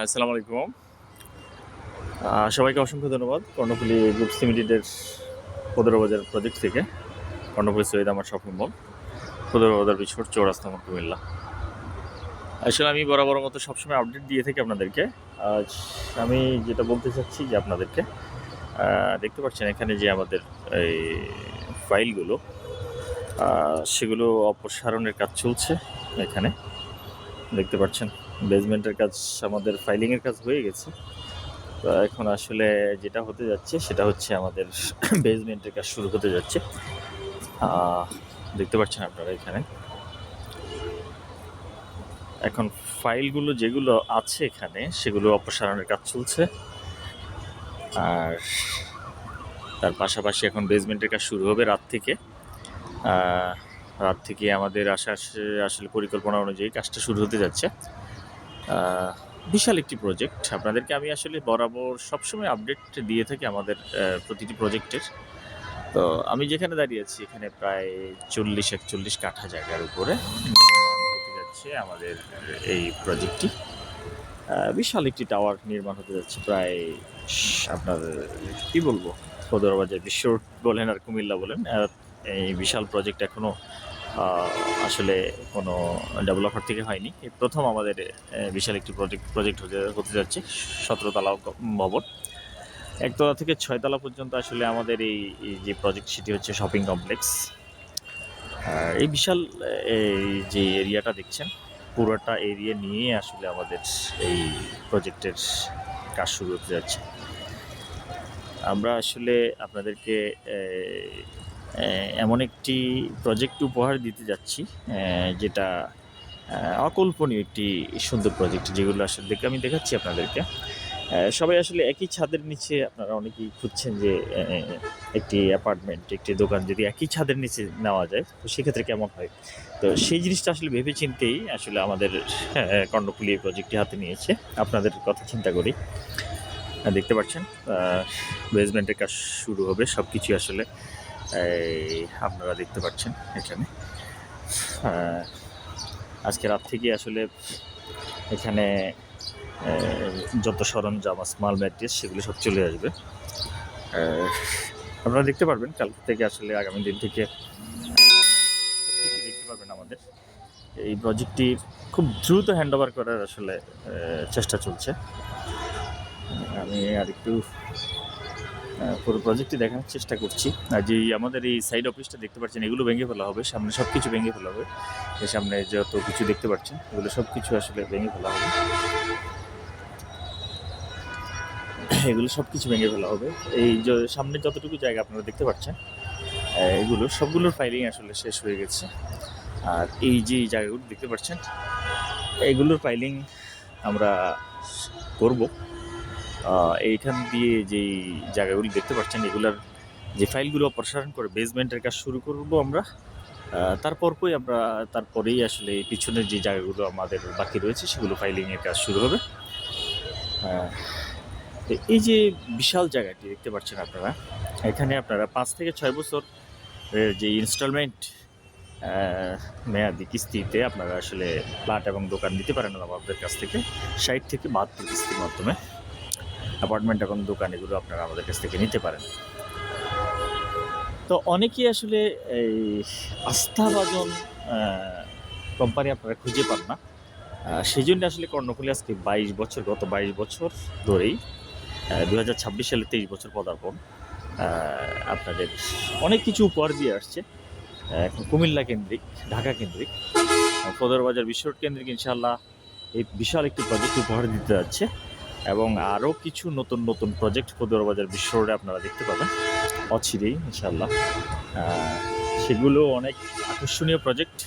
আসসালামু আলাইকুম। সবাইকে অসংখ্য ধন্যবাদ। কর্ণফুলী গ্রুপস লিমিটেডের বাজার প্রজেক্ট থেকে কর্ণফুলী সৈয়দ আমার শপিং মল, বাজার বিশ্বর চৌরাস্তা মোড়, কুমিল্লা। আসলে আমি বরাবর মতো সবসময় আপডেট দিয়ে থাকি আপনাদেরকে। আজ আমি যেটা বলতে চাচ্ছি যে আপনাদেরকে দেখতে পাচ্ছেন এখানে যে আমাদের এই ফাইলগুলো সেগুলো অপসারণের কাজ চলছে। এখানে দেখতে পাচ্ছেন বেসমেন্টের কাজ, আমাদের ফাইলিংয়ের কাজ হয়ে গেছে। তো এখন আসলে যেটা হতে যাচ্ছে সেটা হচ্ছে আমাদের বেসমেন্টের কাজ শুরু হতে যাচ্ছে। দেখতে পাচ্ছেন আপনারা এখানে এখন ফাইলগুলো যেগুলো আছে এখানে সেগুলো অপসারণের কাজ চলছে। আর তার পাশাপাশি এখন বেসমেন্টের কাজ শুরু হবে রাত থেকে। আমাদের আসলে পরিকল্পনা অনুযায়ী কাজটা শুরু হতে যাচ্ছে। বিশাল একটি প্রজেক্ট। আপনাদেরকে আমি আসলে বরাবর সবসময় আপডেট দিয়ে থাকি আমাদের প্রতিটি প্রজেক্টের। তো আমি যেখানে দাঁড়িয়ে আছি এখানে প্রায় 40-41 কাঠা জায়গার উপরে নির্মাণ হতে যাচ্ছে আমাদের এই প্রজেক্টটি। বিশাল একটি টাওয়ার নির্মাণ হতে যাচ্ছে। প্রায় আপনার কি বলবো, বাজার বিশ্ব বলেন আর কুমিল্লা বলেন, এই বিশাল প্রজেক্ট এখনও আসলে কোনো ডেভেলপার থেকে হয়নি। এই প্রথম আমাদের বিশাল একটি প্রজেক্ট হতে যাচ্ছে। 17 তলা ভবন, 1 তলা থেকে 6 তলা পর্যন্ত আসলে আমাদের এই যে প্রজেক্ট সেটি হচ্ছে শপিং কমপ্লেক্স। এই বিশাল এই যে এরিয়াটা দেখছেন, পুরোটা এরিয়া নিয়ে আসলে আমাদের এই প্রজেক্টের কাজ শুরু হতে যাচ্ছে। আমরা আসলে আপনাদেরকে এমন একটি প্রজেক্ট উপহার দিতে যাচ্ছি যেটা অকল্পনীয় একটি সুন্দর প্রজেক্ট, যেগুলো আসলে আমি দেখাচ্ছি আপনাদেরকে। সবাই আসলে একই ছাদের নিচে, আপনারা অনেকেই খুঁজছেন যে একটি অ্যাপার্টমেন্ট, একটি দোকান যদি একই ছাদের নিচে নেওয়া যায় তো সেক্ষেত্রে কেমন হয়। তো সেই জিনিসটা আসলে ভেবে চিন্তেই আসলে আমাদের কর্ণফুলী এই প্রজেক্টটি হাতে নিয়েছে। আপনাদের কথা চিন্তা করি দেখতে পাচ্ছেন বেসমেন্টের কাজ শুরু হবে। সব কিছু আসলে আপনারা দেখতে পাচ্ছেন এখানে। আজকে রাত থেকে আসলে এখানে যত সরঞ্জাম, স্মল ম্যাট্রেস সেগুলো সব চলে আসবে। আপনারা দেখতে পারবেন কাল থেকে, আসলে আগামী দিন থেকে দেখতে পারবেন আমাদের এই প্রজেক্টটি খুব দ্রুত হ্যান্ডওভার করার আসলে চেষ্টা চলছে। আমি আর একটু পুরো প্রজেক্টটি দেখানোর চেষ্টা করছি। আর যে আমাদের এই সাইড অফিসটা দেখতে পাচ্ছেন, এগুলো ভেঙে ফেলা হবে। সামনে সব কিছু ভেঙে ফেলা হবে। এই সামনে যত কিছু দেখতে পাচ্ছেন এগুলো সব কিছু আসলে ভেঙে ফেলা হবে। এগুলো সব কিছু ভেঙে ফেলা হবে। এই যে সামনে যতটুকু জায়গা আপনারা দেখতে পাচ্ছেন এগুলো সবগুলোর ফাইলিং আসলে শেষ হয়ে গেছে। আর এই যে জায়গাগুলো দেখতে পাচ্ছেন এইগুলোর ফাইলিং আমরা করব। এইখান দিয়ে যেই জায়গাগুলি দেখতে পাচ্ছেন এগুলার যে ফাইলগুলো অপসারণ করে বেসমেন্টের কাজ শুরু করব আমরা। তারপরেই আসলে পিছনের যে জায়গাগুলো আমাদের বাকি রয়েছে সেগুলো ফাইলিংয়ের কাজ শুরু হবে। তো এই যে বিশাল জায়গাটি দেখতে পাচ্ছেন আপনারা, এখানে আপনারা 5 থেকে 6 বছর যে ইনস্টলমেন্ট মেয়াদি কিস্তিতে আপনারা আসলে ফ্ল্যাট এবং দোকান নিতে পারেন আমাদের কাছ থেকে। 60 থেকে 72 কিস্তির মাধ্যমে অ্যাপার্টমেন্ট এবং দোকান এগুলো আপনারা আমাদের কাছ থেকে নিতে পারেন। তো অনেকেই আসলে এই আস্থাভাজন কোম্পানি আপনারা খুঁজে পান না। সেই জন্য আসলে কর্ণফুলী আজকে গত 22 বছর ধরেই 2026 সালে 23 বছর পদার্পণ, আপনাদের অনেক কিছু উপহার দিয়ে আসছে। এখন কুমিল্লা কেন্দ্রিক, ঢাকা কেন্দ্রিক, বাজার বিশ্ব কেন্দ্রিক ইনশাআল্লাহ এই বিশাল একটি প্রজেক্ট উপহার দিতে যাচ্ছে। এবং আরও কিছু নতুন নতুন প্রজেক্ট বাজার বিশ্ব রোডে আপনারা দেখতে পাবেন অচিরেই ইনশাআল্লাহ। সেগুলো অনেক আকর্ষণীয় প্রজেক্ট।